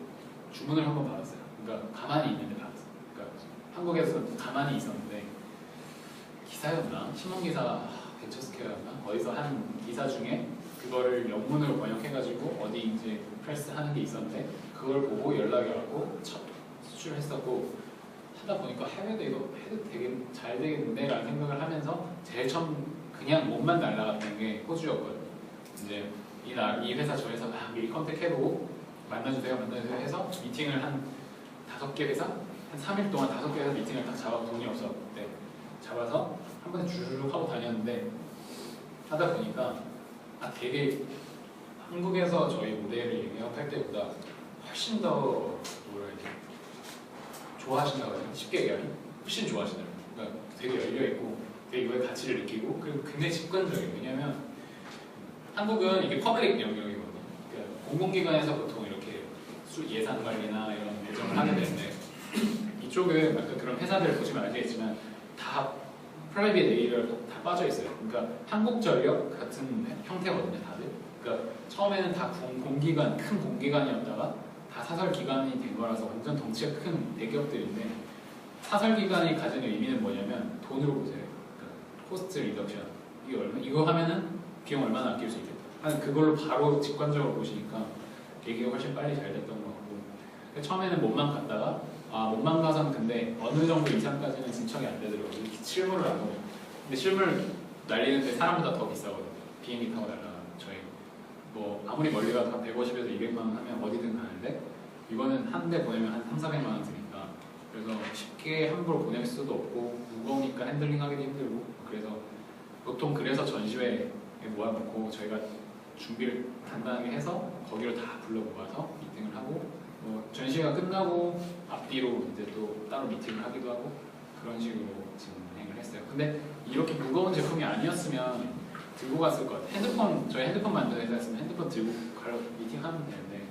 주문을 한번 받았어요. 그러니까 가만히 있는데 받았어요. 그러니까 한국에서 가만히 있었는데 기사였나? 신문기사 벤처스퀘어였나? 어디서 한 기사 중에 그거를 영문으로 번역해가지고 어디 이제 프레스 하는 게 있었는데 그걸 보고 연락이 왔고 수출을 했었고 하다 보니까 해외도 이거 해도 되게 잘 되겠는데 라는 생각을 하면서 제일 처음 그냥 몸만 날라갔던 게 호주였거든요. 이제 이 회사 저 회사 막 미리 컨택해보고 만나주세요 해서 미팅을 한 5개 회사? 한 3일 동안 5개 회사 미팅을 딱 잡아 돈이 없었는데 잡아서 한 번에 주르륵 하고 다녔는데 하다 보니까 되게 한국에서 저희 모델을 영업할 때보다 훨씬 더 뭐라 해야 돼 좋아하신다고 해야 되나? 쉽게 얘기하면 훨씬 좋아하시더라고요. 그러니까 되게 열려있고 되게 이거의 가치를 느끼고 그리고 굉장히 직관적이에요. 왜냐면 한국은 이게 퍼블릭 영역이거든요. 그러니까 공공기관에서 보통 이렇게 예산 관리나 이런 배정을 하게 되는데 이쪽은 아까 그런 회사들을 보시면 알겠지만 다 프라이빗 A를 다 빠져 있어요. 그러니까 한국전력 같은 형태거든요, 다들. 그러니까 처음에는 다 공기관, 큰 공기관이었다가 다 사설기관이 된 거라서 완전 덩치가 큰 대기업들인데 사설기관이 가지는 의미는 뭐냐면 돈으로 보세요. 그러니까 코스트 리덕션. 이거 하면은 비용 얼마나 아낄 수 있겠다. 그걸로 바로 직관적으로 보시니까 얘기가 훨씬 빨리 잘 됐던 것 같고 처음에는 몸만 갔다가 몸만 가서는 근데 어느 정도 이상까지는 진척이 안 되더라고요. 이렇게 실물을 안 보고. 근데 실물 날리는데 사람보다 더 비싸거든요. 비행기 타고 날아가는 저희 뭐 아무리 멀리 가도 한 150에서 200만 원 하면 어디든 가는데 이거는 한 대 보내면 한 3, 400만 원 드니까 그래서 쉽게 함부로 보낼 수도 없고 무거우니까 핸들링 하기도 힘들고 그래서 보통 그래서 전시회에 모아놓고 저희가 준비를 단단하게 해서 거기로 다 불러 모아서 미팅을 하고 뭐 전시회가 끝나고 앞뒤로 이제 또 따로 미팅을 하기도 하고 그런 식으로 진행을 했어요. 근데 이렇게 무거운 제품이 아니었으면 들고 갔을 것 같아요. 핸드폰, 저희 핸드폰 만드는 회사였으면 핸드폰 들고 가서 미팅하면 되는데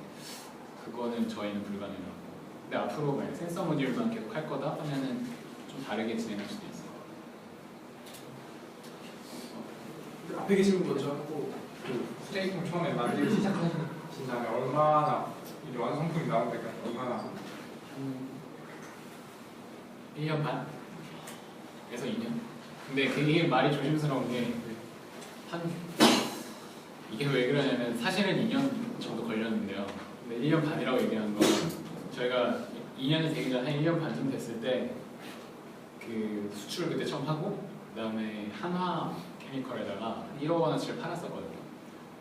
그거는 저희는 불가능하고 근데 앞으로 만약 센서 모듈만 계속 할 거다 하면은 좀 다르게 진행할 수도 있어요. 앞에 계신 분 먼저 하고 그 스테이킹 처음에 만들기 시작하신 다음에 얼마나 이제 완성품이 나온 데까지 얼마나 한 1년 반에서 2년? 근데 그게 말이 조심스러운 게 이게 왜 그러냐면 사실은 2년 정도 걸렸는데요. 근데 1년 반이라고 얘기하는 건 저희가 2년이 되기 전에 한 1년 반쯤 됐을 때 그 수출을 그때 처음 하고 그 다음에 한화 케미컬에다가 한 1억 원어치를 팔았었거든요.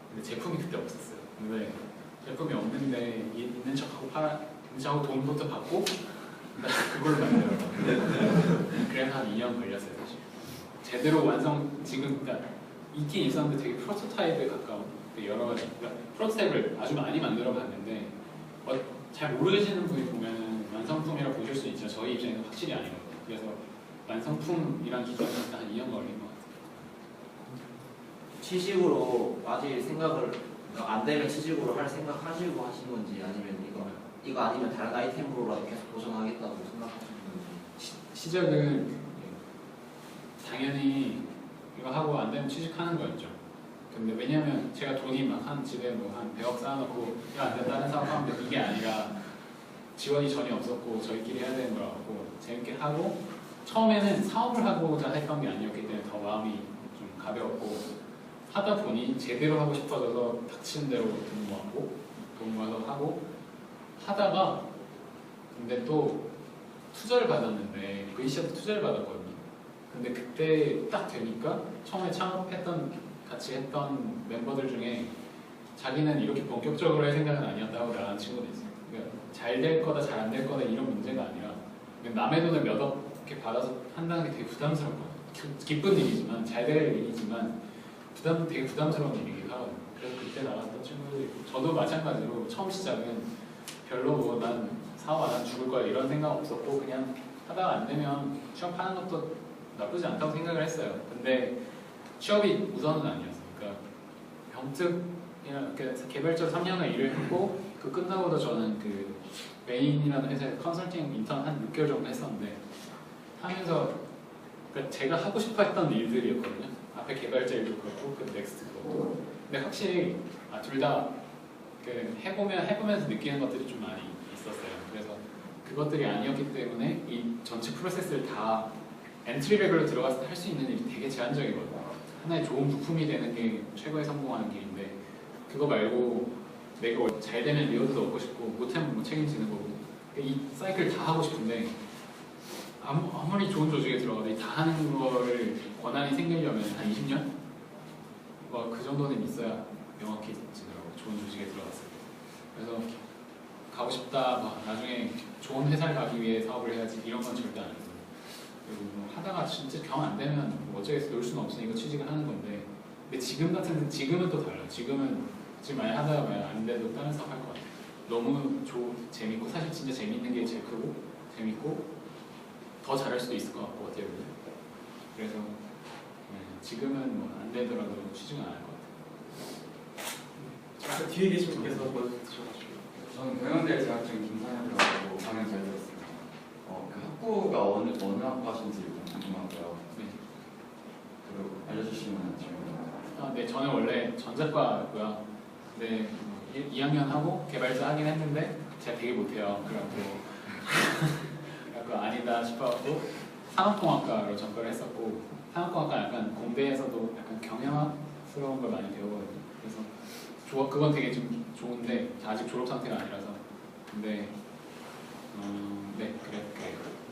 근데 제품이 그때 없었어요. 근데 제품이 없는데 있는 척하고 있는 척하고 돈부터 받고 그걸로 만들어요. 그래서 한 2년 걸렸어요 사실. 제대로 완성 지금 그러니까 있긴 있었는데 되게 프로토타입에 가까운 여러 가지 그러니까 프로토타입을 아주 많이 만들어 봤는데 잘 모르시는 분이 보면 완성품이라 보실 수 있지만 저희 입장에서 확실히 아니거든요. 그래서 완성품이란 기준이 한 2년 걸린 것 같아요. 취직으로 빠질 생각을 안 되면 취직으로 할 생각 하시고 하신 건지 아니면 이거 아니면 다른 아이템으로라도 계속 도전하겠다고 생각하시는 건지. 시작은 당연히 이거 하고 안 되면 취직하는 거였죠. 근데 왜냐면 제가 돈이 막 한 집에 뭐 한 100억 쌓아놓고 이거 안 돼 다른 사업하면 돼 이게 아니라 지원이 전혀 없었고 저희끼리 해야 되는 거라고 재밌게 하고 처음에는 사업을 하고자 했던 게 아니었기 때문에 더 마음이 좀 가벼웠고 하다 보니 제대로 하고 싶어져서 닥치는 대로 돈 모아서 하고 하다가 근데 또 투자를 받았는데 VC한테 투자를 받았거든요. 근데 그때 딱 되니까 처음에 같이 했던 멤버들 중에 자기는 이렇게 본격적으로 할 생각은 아니었다고 말하는 친구도 있어요. 그러니까 잘 될 거다 잘 안 될 거다 이런 문제가 아니라 남의 돈을 몇억 이렇게 받아서 한다는 게 되게 부담스럽거든요. 기쁜 일이지만 잘 될 일이지만 되게 부담스러운 일이기도 하거든요. 그래서 그때 나갔던 친구들이 있고 저도 마찬가지로 처음 시작은 별로 뭐 난 사업 안 하면 죽을 거야 이런 생각 없었고 그냥 하다가 안 되면 취업하는 것도 나쁘지 않다고 생각을 했어요. 근데 취업이 우선은 아니었어요. 그러니까 병특이나 개발자로 3년을 일을 했고 그 끝나고도 저는 그 메인이라는 회사에 컨설팅 인턴 한 6개월 정도 했었는데 하면서 그러니까 제가 하고 싶어 했던 일들이었거든요. 앞에 개발자 일도 그렇고 그 넥스트 그렇고 근데 확실히 둘 다 해보면서 느끼는 것들이 좀 많이 있었어요. 그래서 그것들이 아니었기 때문에 이 전체 프로세스를 다 엔트리 레벨로 들어갔을 때 할 수 있는 일이 되게 제한적이거든요. 하나의 좋은 부품이 되는 게 최고의 성공하는 길인데 그거 말고 내가 잘 되면 리워드도 얻고 싶고 못하면 못 책임지는 거고 이 사이클 다 하고 싶은데 아무리 좋은 조직에 들어가도 다 하는 거를 권한이 생기려면 한 20년? 뭐 그 정도는 있어야 명확해지더라고요. 좋은 조직에 들어갔을 때. 그래서 가고 싶다, 나중에 좋은 회사를 가기 위해 사업을 해야지 이런 건 절대 안 했어요. 그리고 뭐 하다가 진짜 경 안 되면 뭐 어쩌겠어 놀 수는 없으니까 취직을 하는 건데 근데 지금은 또 달라요. 지금 만약 하다가 만약 안 돼도 다른 사업 할 것 같아요. 너무 재밌고 사실 진짜 재밌는 게 제일 크고 재밌고 더 잘할 수도 있을 것 같고 어떻게 보면 그래서 지금은 뭐 안 되더라도 취직은 안 할 것 같아요. 뒤에 계신 분께서 먼저 드셔가지고 저는 경영대 대학생 김상현이라고 강연 잘 들었습니다. 그 학부가 어느 학과신지 궁금하고요. 네. 그리고 알려주시면 좋겠습니다. 네, 저는 원래 전자과였고요. 네, 2학년 하고 개발자 하긴 했는데 제가 되게 못해요. 그래갖고 아니다 싶어갖고 산업공학과로 전과를 했었고 산업공학과 약간 공대에서도 약간 경영학스러운 걸 많이 배우거든요. 그래서 그건 되게 좀 좋은데 아직 졸업 상태가 아니라서 근데 네, 그래요.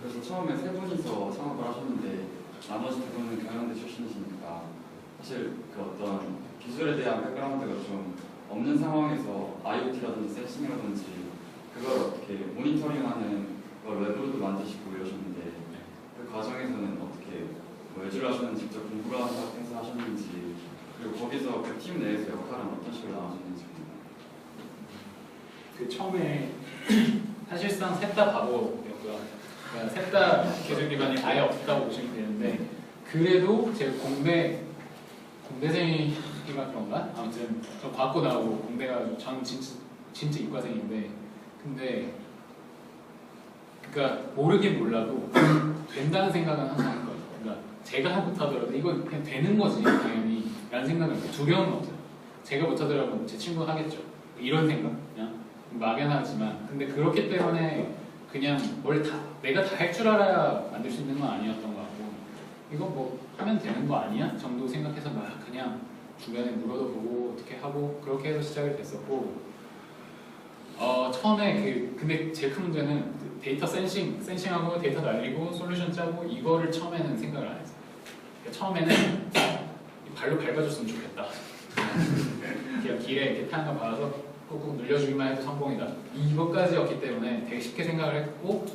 그래서 처음에 세 분이서 창업을 하셨는데 나머지 두 분은 경영대 출신이시니까 사실 그 어떤 기술에 대한 백그라운드가 좀 없는 상황에서 IoT라든지 센싱이라든지 그걸 어떻게 모니터링하는 걸 웹으로도 만드시고 이러셨는데 그 과정에서는 어떻게 뭐 외주를 하셨는지 직접 공부를 해서 하셨는지 그리고 거기서 그 팀 내에서 역할은 어떤 식으로 나눠졌는지 그 처음에 사실상 셋 다 바보였고요. 그러니까 셋 다 기술 기반이 아예 없다고 보시면 되는데 그래도 제가 공대생이가 그런가? 아무튼 저 과학고 나오고 공대가 저는 진짜 이과생인데 근데 그러니까 모르긴 몰라도 된다는 생각은 항상 할 거예요. 그러니까 제가 못하더라도 이거 그냥 되는 거지 당연히 라는 생각은 두려움은 없어요. 제가 못하더라도 제 친구가 하겠죠. 이런 생각 그냥 막연하지만 근데 그렇기 때문에 그냥 뭘 다 내가 다 할 줄 알아야 만들 수 있는 건 아니었던 것 같고 이거 뭐 하면 되는 거 아니야? 정도 생각해서 막 그냥 주변에 물어도 보고 어떻게 하고 그렇게 해서 시작이 됐었고 처음에 근데 제일 큰 문제는 데이터 센싱하고 데이터 날리고 솔루션 짜고 이거를 처음에는 생각을 안 했어요. 그러니까 처음에는 발로 밟아줬으면 좋겠다. 그냥 길에 이렇게 타는 거 받아서 꾹꾹 눌려주기만 해도 성공이다. 이것까지였기 때문에 되게 쉽게 생각을 했고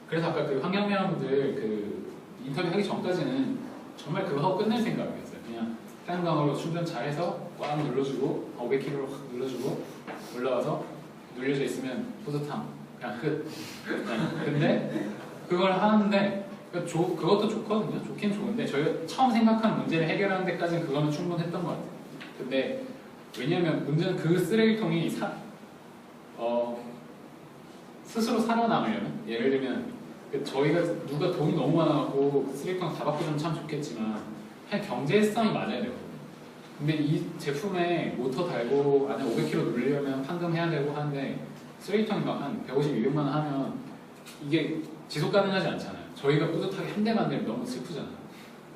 그래서 아까 그 환경미화분들 그 인터뷰 하기 전까지는 정말 그거 하고 끝낼 생각이었어요. 그냥 태양광으로 충전 잘해서 꽉 눌러주고 500kg로 확 눌러주고 올라와서 눌려져 있으면 뿌듯함 그냥 끝. 근데 그걸 하는데 그것도 좋거든요. 좋긴 좋은데 저희가 처음 생각한 문제를 해결하는 데까지는 그거는 충분했던 것 같아요. 근데 왜냐하면 문제는 그 쓰레기통이 스스로 살아남으려면 예를 들면 저희가 누가 돈이 너무 많아갖고 쓰레기통 다 바꾸면 참 좋겠지만 그냥 경제성이 맞아야 되거든요. 근데 이 제품에 모터 달고 안에 500kg 눌리려면 판금해야 되고 하는데 쓰레기통이 막 한 150, 200만 원 하면 이게 지속 가능하지 않잖아요. 저희가 뿌듯하게 한 대 만들면 너무 슬프잖아요.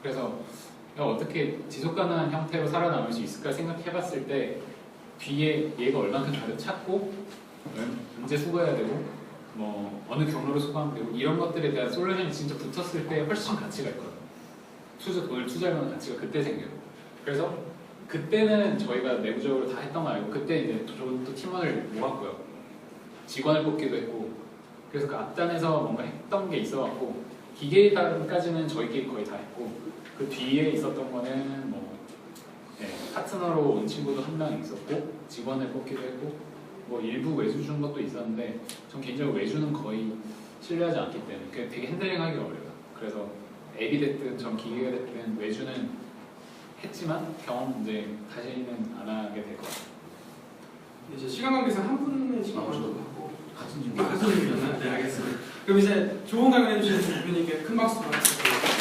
그래서 어떻게 지속 가능한 형태로 살아남을 수 있을까 생각해봤을 때 뒤에 얘가 얼만큼 가득 찼고 언제 수거해야 되고 뭐 어느 경로로 수거하면 되고 이런 것들에 대한 솔루션이 진짜 붙었을 때 훨씬 가치가 있거든요. 돈을 투자하는 가치가 그때 생겨요. 그래서 그때는 저희가 내부적으로 다 했던 거 아니고 그때 이제 저도 또 팀원을 모았고요. 직원을 뽑기도 했고 그래서 그 앞단에서 뭔가 했던 게 있어갖고 기계단까지는 저희끼리 거의 다 했고 그 뒤에 있었던 거는 뭐 파트너로 온 친구도 한 명 있었고 직원을 뽑기도 했고 뭐 일부 외주 준 것도 있었는데 전 개인적으로 외주는 거의 신뢰하지 않기 때문에 그게 되게 핸들링하기 어려워요. 그래서 앱이 됐든 전 기계가 됐든 외주는 했지만 경험 이제 다시는 안 하게 될 것 같아요. 이제 시간 관계상 한 분의 시간 저도 가지고 같은 질문. 같은 질문이었나요? 네, 알겠습니다. 그럼 이제 좋은 강연 해주신 대표님께 큰 박수 부탁드립니다.